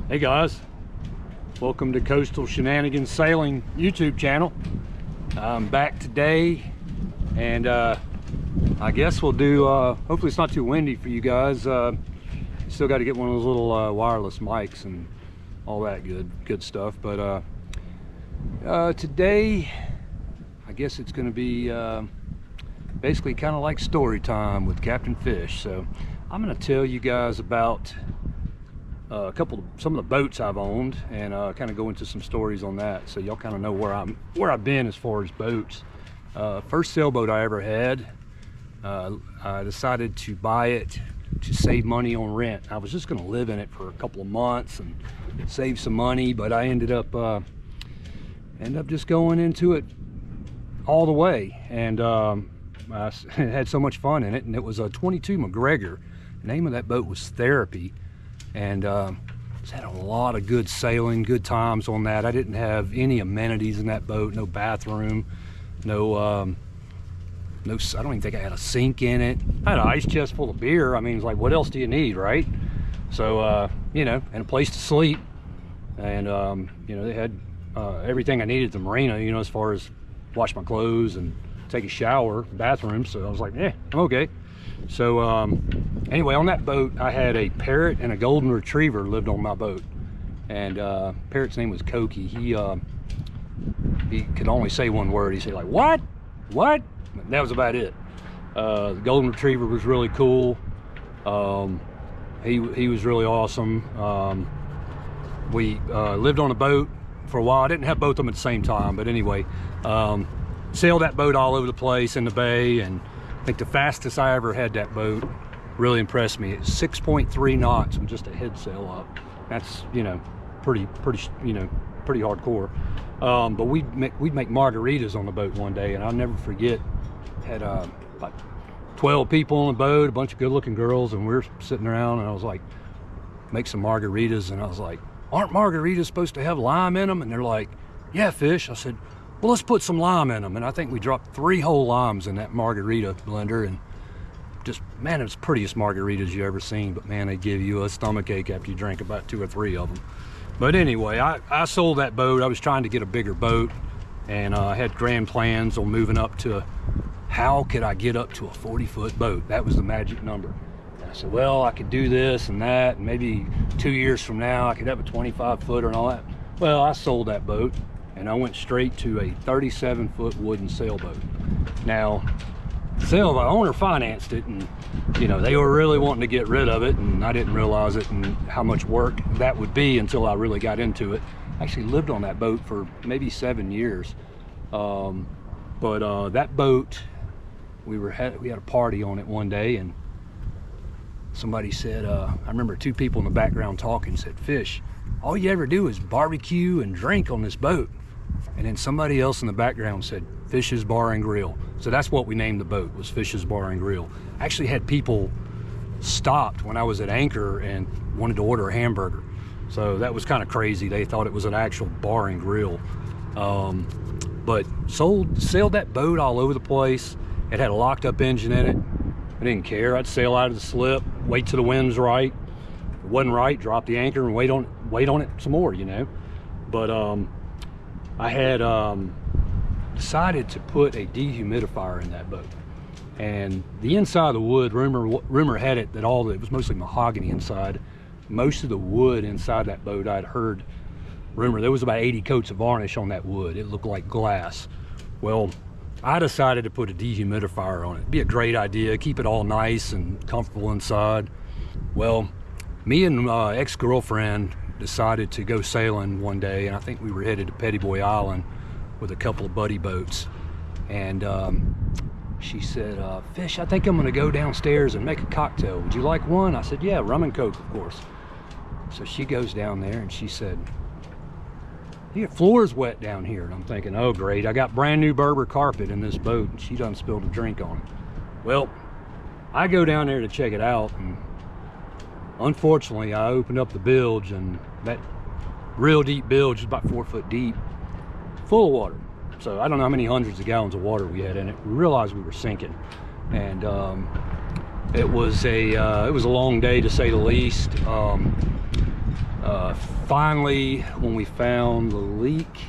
Hey guys, welcome to Coastal Shenanigans Sailing YouTube channel. I'm back today, and I guess we'll do, hopefully it's not too windy for you guys. Still got to get one of those little wireless mics and all that good stuff. But today, I guess it's going to be basically kind of like story time with Captain Fish. So I'm going to tell you guys about some of the boats I've owned, and kind of go into some stories on that, so y'all kind of know where I've been as far as boats. First sailboat I ever had, I decided to buy it to save money on rent. I was just going to live in it for a couple of months and save some money, but I ended up just going into it all the way, and I had so much fun in it. And it was a 22 McGregor. The name of that boat was Therapy. And just had a lot of good sailing, good times on that. I didn't have any amenities in that boat, no bathroom, I don't even think I had a sink in it. I had an ice chest full of beer. I mean, it's like, what else do you need, right? So, you know, and a place to sleep. And, you know, they had everything I needed at the marina, you know, as far as wash my clothes and take a shower, bathroom. So I was like, yeah, I'm okay. So anyway, on that boat I had a parrot and a golden retriever lived on my boat, and parrot's name was Koki. He could only say one word. He said like, what? That was about it. The golden retriever was really cool. He was really awesome. We lived on a boat for a while. I didn't have both of them at the same time, but anyway, sailed that boat all over the place in the bay. And I think the fastest I ever had that boat really impressed me. It's 6.3 knots with just a head sail up. That's, you know, pretty hardcore. But we'd make margaritas on the boat one day, and I'll never forget. Had like 12 people on the boat, a bunch of good-looking girls, and we were sitting around, and I was like, make some margaritas, and I was like, aren't margaritas supposed to have lime in them? And they're like, yeah, Fish. I said, well, let's put some lime in them. And I think we dropped 3 whole limes in that margarita blender, and just, man, it was the prettiest margaritas you ever seen. But man, they give you a stomach ache after you drink about 2 or 3 of them. But anyway, I sold that boat. I was trying to get a bigger boat, and I had grand plans on moving up to, how could I get up to a 40-foot boat? That was the magic number. And I said, well, I could do this and that, and maybe 2 years from now I could have a 25-footer and all that. Well, I sold that boat, and I went straight to a 37-foot wooden sailboat. Now, the owner financed it, and you know, they were really wanting to get rid of it, and I didn't realize it and how much work that would be until I really got into it. I actually lived on that boat for maybe 7 years. That boat, we had a party on it one day, and somebody said, I remember 2 people in the background talking, said, Fish, all you ever do is barbecue and drink on this boat. And then somebody else in the background said, Fish's Bar and Grill. So that's what we named the boat, was Fish's Bar and Grill. I actually had people stopped when I was at anchor and wanted to order a hamburger. So that was kind of crazy. They thought it was an actual bar and grill. But sailed that boat all over the place. It had a locked up engine in it. I didn't care. I'd sail out of the slip, wait till the wind's right. If it wasn't right, drop the anchor and wait on it some more, you know. But I had decided to put a dehumidifier in that boat, and the inside of the wood, rumor had it that it was mostly mahogany inside. Most of the wood inside that boat, I'd heard rumor there was about 80 coats of varnish on that wood. It looked like glass. Well, I decided to put a dehumidifier on it. It'd be a great idea, keep it all nice and comfortable inside. Well, me and ex-girlfriend decided to go sailing one day, and I think we were headed to Petty Boy Island with a couple of buddy boats. And she said, Fish, I think I'm gonna go downstairs and make a cocktail. Would you like one? I said, yeah, rum and coke, of course. So she goes down there and she said, your floor's wet down here. And I'm thinking, oh great, I got brand new Berber carpet in this boat, and she done spilled a drink on it. Well, I go down there to check it out, and unfortunately I opened up the bilge, and that real deep bilge is about 4 foot deep, full of water. So I don't know how many hundreds of gallons of water we had in it. We realized we were sinking, and it was a long day, to say the least. Finally, when we found the leak,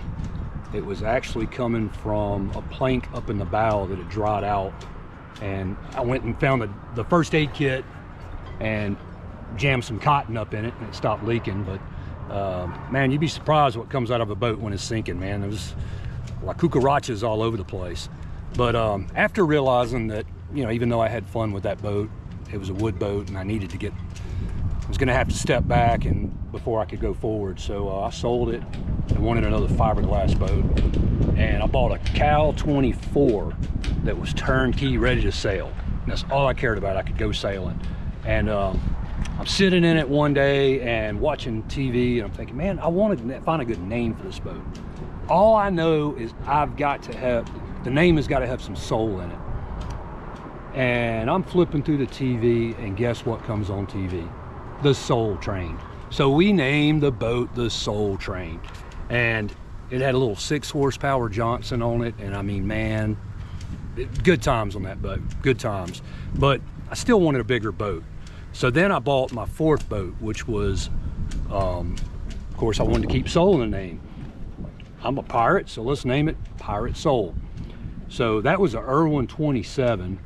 it was actually coming from a plank up in the bow that had dried out. And I went and found the first aid kit and jammed some cotton up in it, and it stopped leaking. But man, you'd be surprised what comes out of a boat when it's sinking, man. There was like cucarachas all over the place. But after realizing that, you know, even though I had fun with that boat, it was a wood boat and I was gonna have to step back and before I could go forward. So I sold it and wanted another fiberglass boat. And I bought a Cal 24 that was turnkey, ready to sail. And that's all I cared about. I could go sailing. And I'm sitting in it one day and watching TV, and I'm thinking, man, I want to find a good name for this boat. All I know is the name has got to have some soul in it. And I'm flipping through the TV, and guess what comes on TV? The Soul Train. So we named the boat the Soul Train. And it had a little 6 horsepower Johnson on it, and I mean, man, good times on that boat, good times. But I still wanted a bigger boat. So then I bought my 4th boat, which was, of course, I wanted to keep soul in the name. I'm a pirate, so let's name it Pirate Soul. So that was an Irwin 27,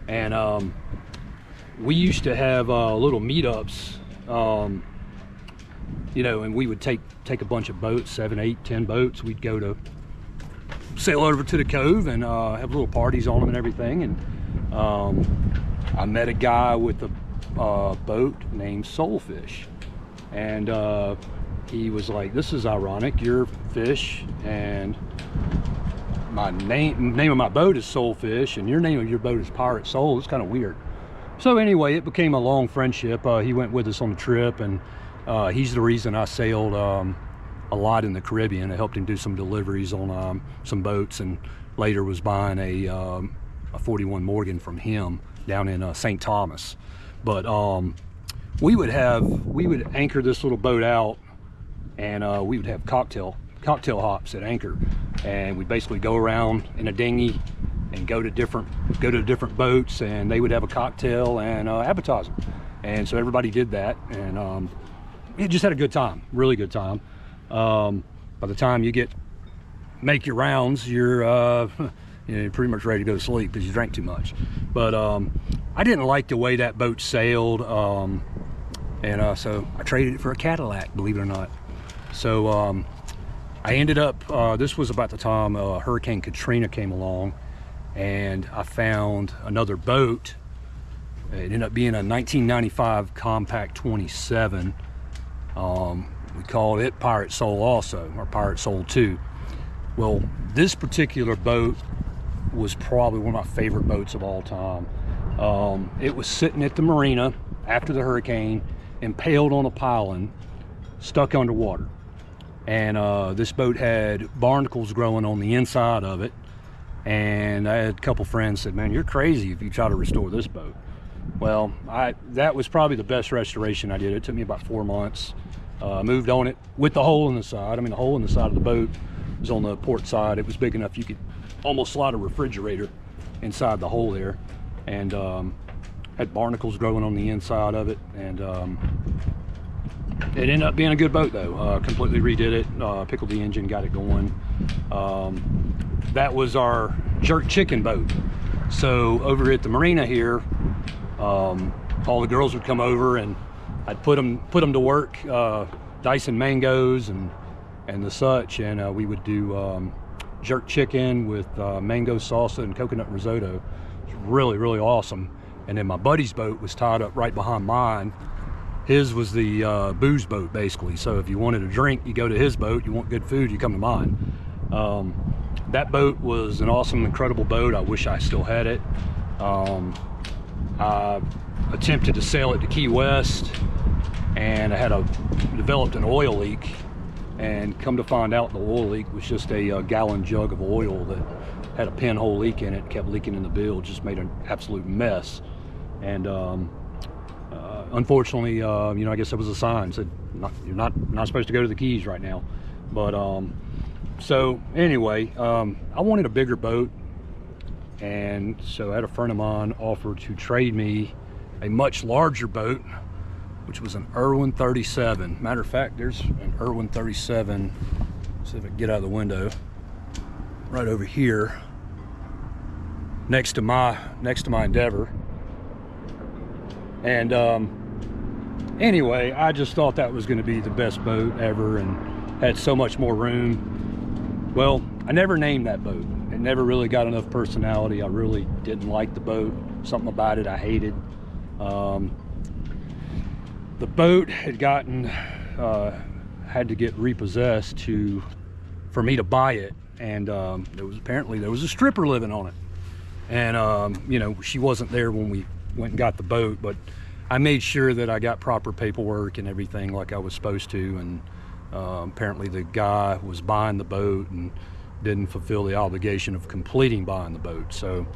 and we used to have little meetups, you know, and we would take a bunch of boats, 7, 8, 10 boats. We'd go to sail over to the cove and have little parties on them and everything. And I met a guy with a boat named Soulfish, and he was like, "This is ironic. You're fish, and my name of my boat is Soulfish, and your name of your boat is Pirate Soul. It's kind of weird." So anyway, it became a long friendship. He went with us on the trip, and he's the reason I sailed a lot in the Caribbean. I helped him do some deliveries on some boats, and later was buying a 41 Morgan from him down in St. Thomas. But we would anchor this little boat out, and we would have cocktail hops at anchor, and we'd basically go around in a dinghy and go to different boats, and they would have a cocktail and advertise them. And so everybody did that, and it just had a good time, really good time. By the time you make your rounds, you're pretty much ready to go to sleep because you drank too much. But I didn't like the way that boat sailed, and so I traded it for a Cadillac, believe it or not. So I ended up, this was about the time Hurricane Katrina came along, and I found another boat. It ended up being a 1995 Compact 27. We called it Pirate Soul also, or Pirate Soul 2. Well, this particular boat was probably one of my favorite boats of all time. It was sitting at the marina after the hurricane, impaled on a piling, stuck underwater. And this boat had barnacles growing on the inside of it. And I had a couple friends said, "Man, you're crazy if you try to restore this boat." Well, that was probably the best restoration I did. It took me about 4 months. Moved on it with the hole in the side. I mean, the hole in the side of the boat was on the port side. It was big enough you could almost slide a refrigerator inside the hole there, and had barnacles growing on the inside of it. And it ended up being a good boat though. Completely redid it, pickled the engine, got it going. That was our jerk chicken boat. So over at the marina here, all the girls would come over, and I'd put them to work dicing mangoes and the such, and we would do jerk chicken with mango salsa and coconut risotto. It was really, really awesome. And then my buddy's boat was tied up right behind mine. His was the booze boat, basically. So if you wanted a drink, you go to his boat. You want good food, you come to mine. That boat was an awesome, incredible boat. I wish I still had it. I attempted to sail it to Key West, and I developed an oil leak, and come to find out the oil leak was just a gallon jug of oil that had a pinhole leak in it, kept leaking in the bilge, just made an absolute mess. And unfortunately, I guess that was a sign, said you're not supposed to go to the Keys right now. But so anyway, I wanted a bigger boat, and so I had a friend of mine offer to trade me a much larger boat which was an Irwin 37. Matter of fact, there's an Irwin 37. Let's see if I can get out of the window. Right over here, next to my Endeavor. And anyway, I just thought that was going to be the best boat ever, and had so much more room. Well, I never named that boat. It never really got enough personality. I really didn't like the boat. Something about it I hated. The boat had had to get repossessed for me to buy it, and apparently there was a stripper living on it, and you know, she wasn't there when we went and got the boat, but I made sure that I got proper paperwork and everything like I was supposed to, and apparently the guy was buying the boat and didn't fulfill the obligation of completing buying the boat. So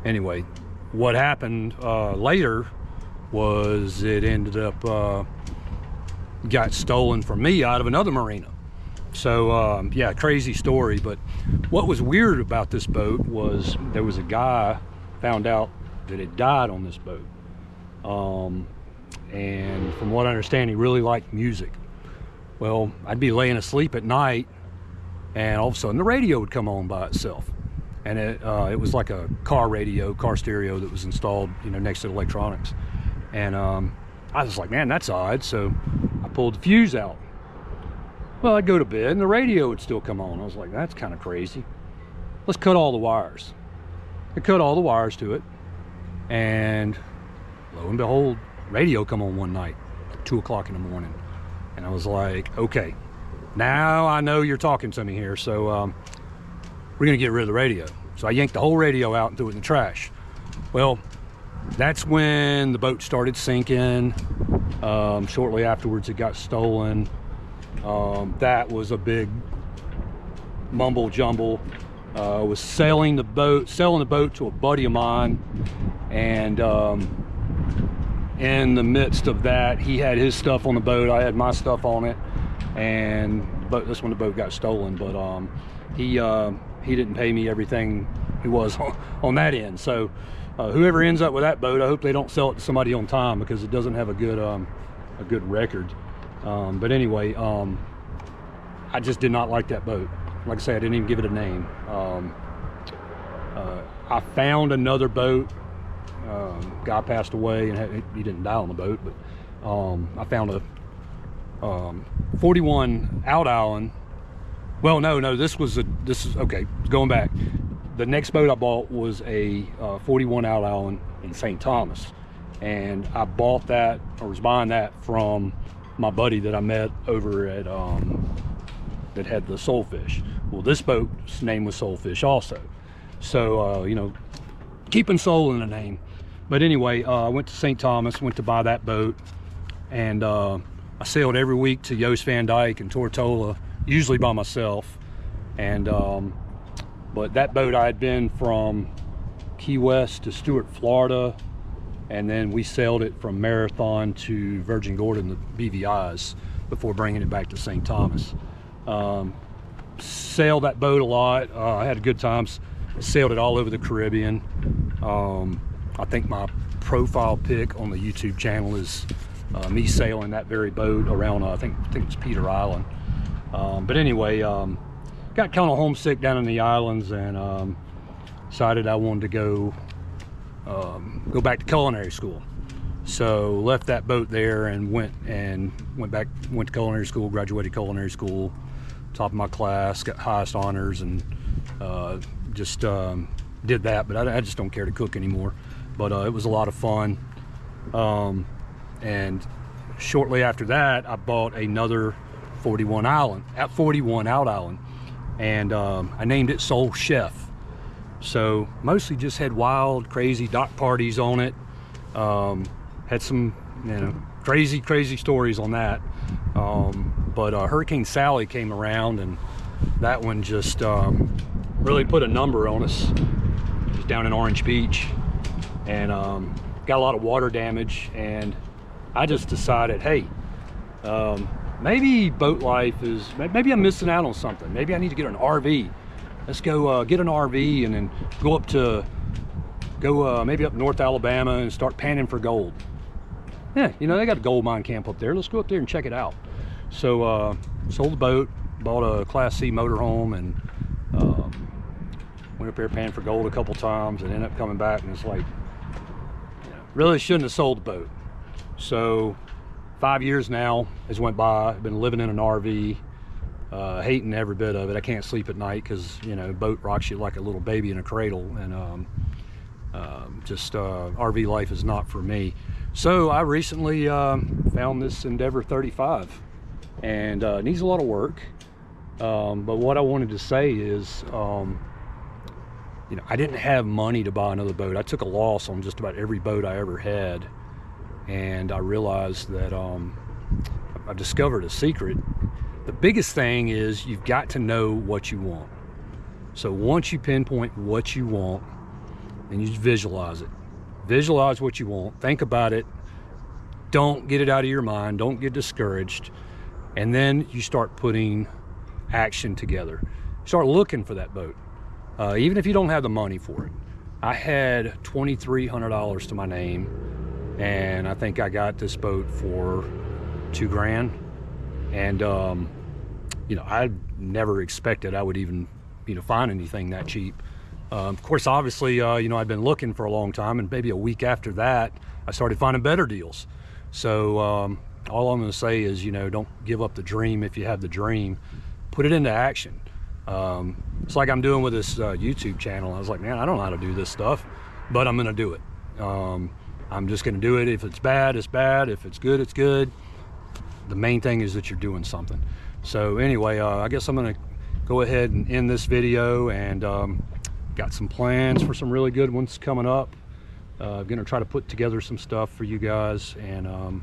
anyway, what happened later was it ended up got stolen from me out of another marina. So yeah, crazy story. But what was weird about this boat was there was a guy found out that had died on this boat, and from what I understand, he really liked music. Well, I'd be laying asleep at night, and all of a sudden the radio would come on by itself, and it was like a car radio, car stereo that was installed, you know, next to the electronics. And I was like, man, that's odd. So I pulled the fuse out. Well, I'd go to bed and the radio would still come on. I was like, that's kind of crazy. Let's cut all the wires. I cut all the wires to it, and lo and behold, radio come on one night at 2 o'clock in the morning. And I was like, okay, now I know you're talking to me here, so we're gonna get rid of the radio. So I yanked the whole radio out and threw it in the trash. Well, that's when the boat started sinking. Shortly afterwards, it got stolen. That was a big mumble jumble. I was selling the boat to a buddy of mine, and in the midst of that, he had his stuff on the boat, I had my stuff on it, and that's when the boat got stolen. But he didn't pay me everything he was on that end. So whoever ends up with that boat, I hope they don't sell it to somebody on time, because it doesn't have a good record. But anyway, I just did not like that boat. Like I say, I didn't even give it a name. I found another boat. Guy passed away, and he didn't die on the boat, but I found a 41 out island. Well, no, this is okay, going back. The next boat I bought was a 41 out island in St. Thomas, and I bought that, or was buying that, from my buddy that I met over at that had the Soulfish. Well, this boat's name was Soulfish also. So you know, keeping soul in the name. But anyway, I went to St. Thomas, went to buy that boat, and I sailed every week to Yost Van Dyke and Tortola, usually by myself. And but that boat, I had been from Key West to Stuart, Florida, and then we sailed it from Marathon to Virgin Gorda, the BVIs, before bringing it back to St. Thomas. Sailed that boat a lot. I had a good time. Sailed it all over the Caribbean. I think my profile pic on the YouTube channel is me sailing that very boat around, I think it's Peter Island. But anyway, got kind of homesick down in the islands, and decided I wanted to go back to culinary school. So left that boat there and went to culinary school, graduated culinary school, top of my class, got highest honors, and just did that. But I just don't care to cook anymore. But it was a lot of fun. And shortly after that, I bought another 41 out island, and I named it Soul Chef. So mostly just had wild, crazy dock parties on it. Had some, you know, crazy stories on that. But Hurricane Sally came around, and that one just really put a number on us. It was down in Orange Beach, and got a lot of water damage. And I just decided, hey, maybe boat life is, maybe I'm missing out on something. Maybe I need to get an RV. Let's go get an RV, and then go maybe up North Alabama and start panning for gold. yeah, you know, they got a gold mine camp up there. Let's go up there and check it out. So sold the boat, bought a Class C motorhome, and went up there paying for gold a couple times, and ended up coming back, and it's like, you know, really shouldn't have sold the boat. So 5 years now has went by. I've been living in an RV, hating every bit of it. I can't sleep at night because, you know, boat rocks you like a little baby in a cradle, and RV life is not for me. So I recently found this Endeavor 35, and it needs a lot of work. But what I wanted to say is, you know, I didn't have money to buy another boat. I took a loss on just about every boat I ever had, and I realized that I discovered a secret. The biggest thing is you've got to know what you want. So once you pinpoint what you want, then you just visualize it. Visualize what you want, think about it, don't get it out of your mind, don't get discouraged, and then you start putting action together. Start looking for that boat, even if you don't have the money for it. I had $2,300 to my name, and I think I got this boat for $2,000. And you know, I never expected I would even, you know, find anything that cheap. Of course, obviously, you know, I'd been looking for a long time, and maybe a week after that, I started finding better deals. So all I'm going to say is, you know, don't give up the dream if you have the dream. Put it into action. It's like I'm doing with this YouTube channel. I was like, man, I don't know how to do this stuff, but I'm going to do it. I'm just going to do it. If it's bad, it's bad. If it's good, it's good. The main thing is that you're doing something. So anyway, I guess I'm going to go ahead and end this video, and got some plans for some really good ones coming up. I'm going to try to put together some stuff for you guys, and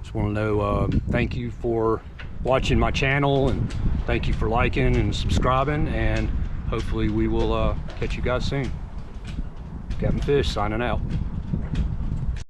just want to know, thank you for watching my channel, and thank you for liking and subscribing, and hopefully we will catch you guys soon. Captain Fish signing out.